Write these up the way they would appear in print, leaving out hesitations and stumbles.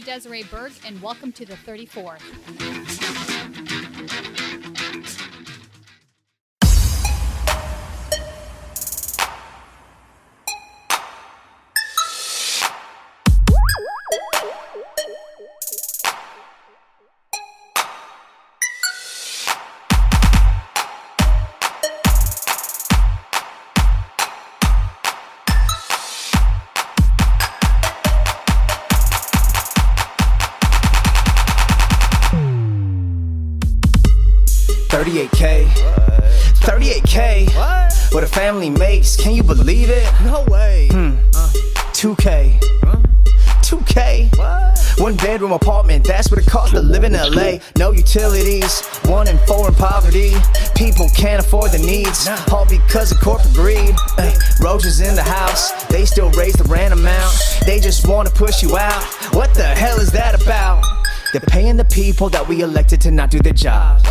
Desiree Berg, and welcome to the 34th. $38K, what a family makes, can you believe it? No way. $2K, one bedroom apartment, that's what it costs to live in LA. No utilities, 1 in 4 in poverty. People can't afford the needs, all because of corporate greed. Roaches in the house, they still raise the rent amount. They just wanna push you out, what the hell is that about? They're paying the people that we elected to not do their jobs.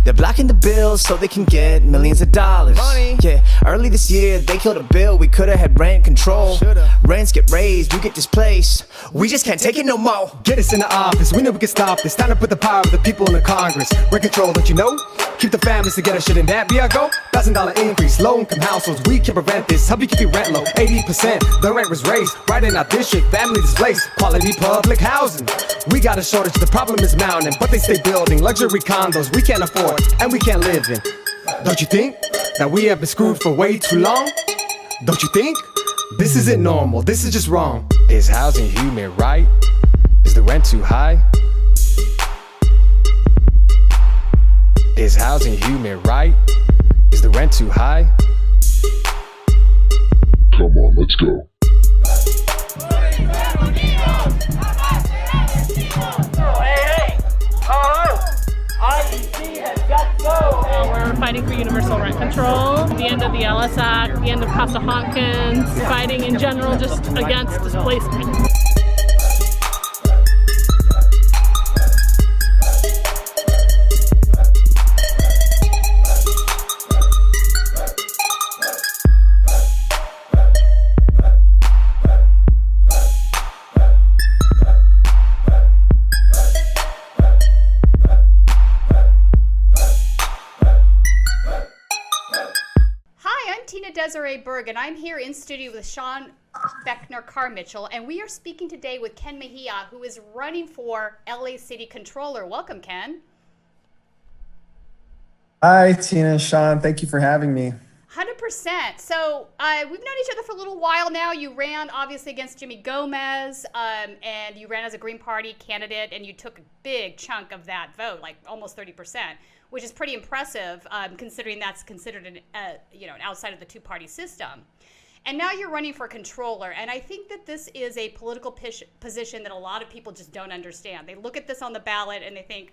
They're blocking the bills so they can get millions of dollars. Yeah, early this year they killed a bill. We could've had rent control. Rents get raised, you get displaced. We just can't take it no more. Get us in the office, we know we can stop this. Time to put the power of the people in the Congress. Rent control, don't you know? Keep the families together, shouldn't that be our goal? $1,000 increase, low-income households, we can prevent this. Help you keep your rent low, 80%. The rent was raised, right in our district. Family displaced, quality public housing. We got a shortage, the problem is mounting. But they stay building luxury condos we can't afford and we can't live in. Don't you think that we have been screwed for way too long? Don't you think? This isn't normal, this is just wrong. Is housing human right? Is the rent too high? Is housing human right? Is the rent too high? Come on, let's go. We're fighting for universal rent control, the end of the LS Act, the end of Costa-Hawkins, fighting in general just against displacement. Desiree Berg, and I'm here in studio with Sean Beckner Carmichael, and we are speaking today with Ken Mejia, who is running for LA City Controller. Welcome, Ken. Hi, Tina and Sean. Thank you for having me. 100%. So we've known each other for a little while now. You ran, obviously, against Jimmy Gomez, and you ran as a Green Party candidate, and you took a big chunk of that vote, like almost 30%, which is pretty impressive, considering that's considered an outside of the two-party system. And now you're running for controller, and I think that this is a political position that a lot of people just don't understand. They look at this on the ballot and they think,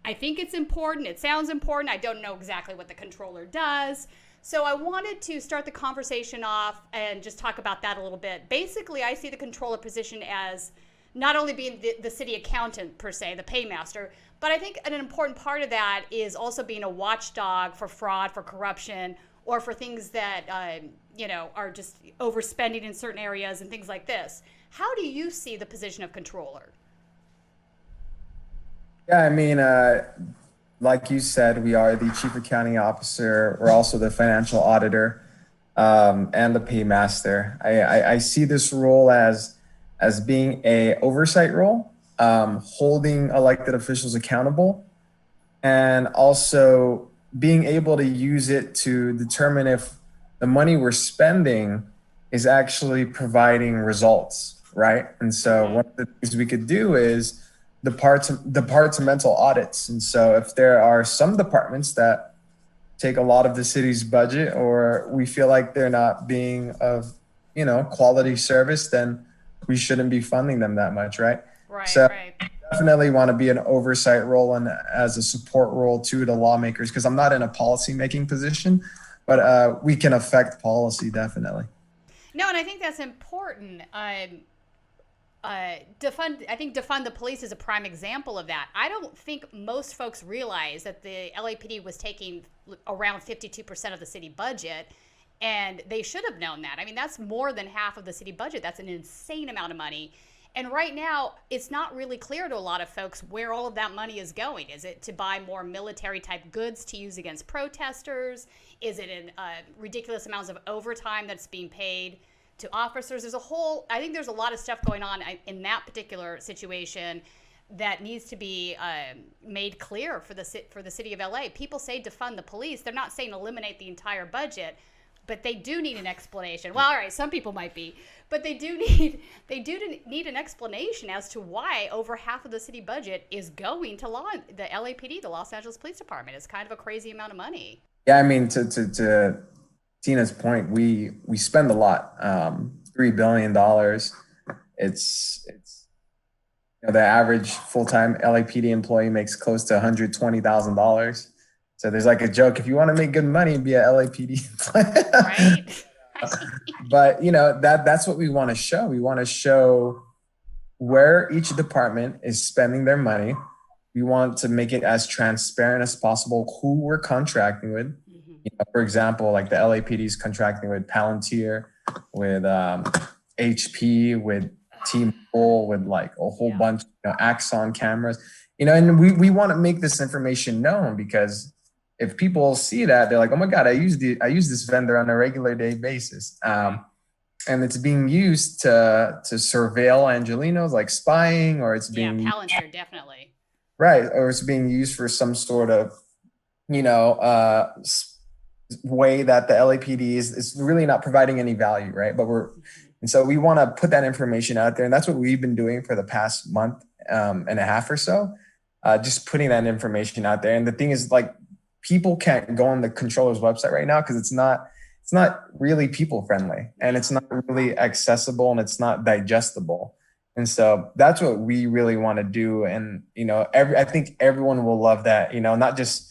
I think it's important, it sounds important, I don't know exactly what the controller does. So I wanted to start the conversation off and just talk about that a little bit. Basically, I see the controller position as not only being the city accountant, per se, the paymaster, but I think an important part of that is also being a watchdog for fraud, for corruption, or for things that are just overspending in certain areas and things like this. How do you see the position of controller? Yeah, I mean, like you said, we are the chief accounting officer. We're also the financial auditor and the paymaster. I see this role as being a oversight role, holding elected officials accountable, and also being able to use it to determine if the money we're spending is actually providing results, right? And so one of the things we could do is departmental audits. And so if there are some departments that take a lot of the city's budget, or we feel like they're not being of, quality service, then we shouldn't be funding them that much, right? Right. Definitely want to be an oversight role and as a support role to the lawmakers, because I'm not in a policy making position, but we can affect policy, definitely. No, and I think that's important. Defund the police is a prime example of that. I don't think most folks realize that the LAPD was taking around 52% of the city budget, and they should have known that. I mean, that's more than half of the city budget. That's an insane amount of money. And right now, it's not really clear to a lot of folks where all of that money is going. Is it to buy more military type goods to use against protesters? Is it in ridiculous amounts of overtime that's being paid to officers? I think there's a lot of stuff going on in that particular situation that needs to be made clear for the city of LA. People say defund the police. They're not saying eliminate the entire budget, but they do need an explanation. Well, all right, some people might be, but they do need an explanation as to why over half of the city budget is going to the LAPD, the Los Angeles Police Department. It's kind of a crazy amount of money. Yeah, I mean, to Tina's point, we spend a lot. $3 billion. It's the average full-time LAPD employee makes close to $120,000. So there's like a joke: if you want to make good money, be a LAPD employee. Right. But that's what we want to show. We want to show where each department is spending their money. We want to make it as transparent as possible who we're contracting with. For example, like the LAPD is contracting with Palantir, with HP, with T-Mobile, with like a whole bunch, Axon cameras, and we want to make this information known, because if people see that, they're like, oh my God, I use this vendor on a regular day basis. And it's being used to surveil Angelenos, like spying, or it's being Palantir, definitely. Right. Or it's being used for some sort of, way that the LAPD is really not providing any value, right? And so we want to put that information out there. And that's what we've been doing for the past month and a half or so, just putting that information out there. And the thing is, like, people can't go on the controller's website right now because it's not really people friendly, and it's not really accessible, and it's not digestible. And so that's what we really want to do. And, I think everyone will love that, not just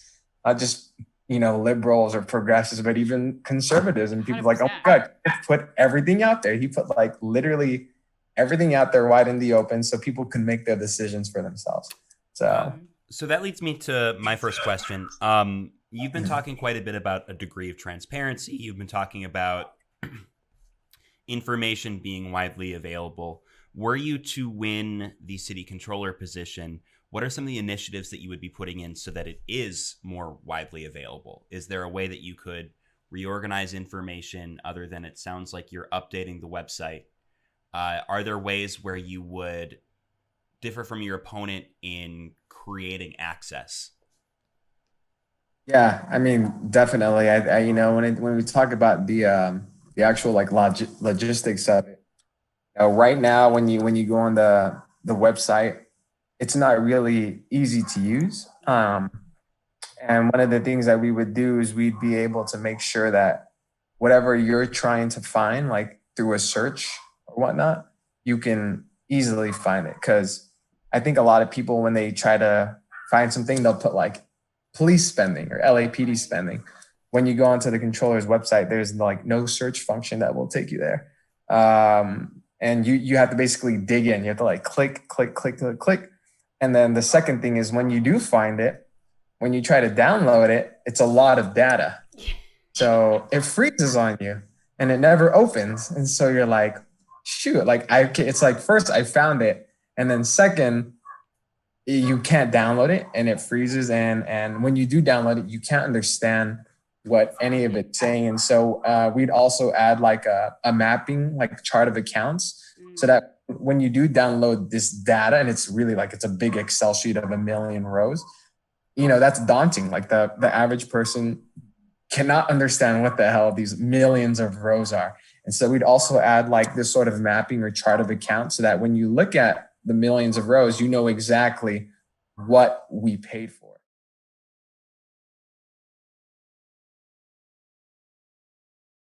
liberals or progressives, but even conservatives and people 100%. Like, oh my God, put everything out there. He put like literally everything out there wide in the open so people can make their decisions for themselves. So that leads me to my first question. You've been talking quite a bit about a degree of transparency. You've been talking about information being widely available. Were you to win the city controller position, what are some of the initiatives that you would be putting in so that it is more widely available? Is there a way that you could reorganize information other than it sounds like you're updating the website? Are there ways where you would differ from your opponent in creating access? Yeah, I mean, definitely. When we talk about the actual like logistics of it, right now when you go on the website, it's not really easy to use. And one of the things that we would do is we'd be able to make sure that whatever you're trying to find, like through a search or whatnot, you can easily find it. Because I think a lot of people, when they try to find something, they'll put like police spending or LAPD spending. When you go onto the controller's website, there's like no search function that will take you there. And you have to basically dig in. You have to like click. And then the second thing is, when you do find it, when you try to download it, it's a lot of data. So it freezes on you and it never opens. And so you're like, shoot, it's like, first I found it. And then second, you can't download it and it freezes. And when you do download it, you can't understand what any of it's saying. And so we'd also add like a mapping, like chart of accounts, so that when you do download this data, and it's really like, it's a big Excel sheet of 1 million rows, that's daunting. Like the average person cannot understand what the hell these millions of rows are. And so we'd also add like this sort of mapping or chart of accounts, so that when you look at the millions of rows, you know exactly what we paid for.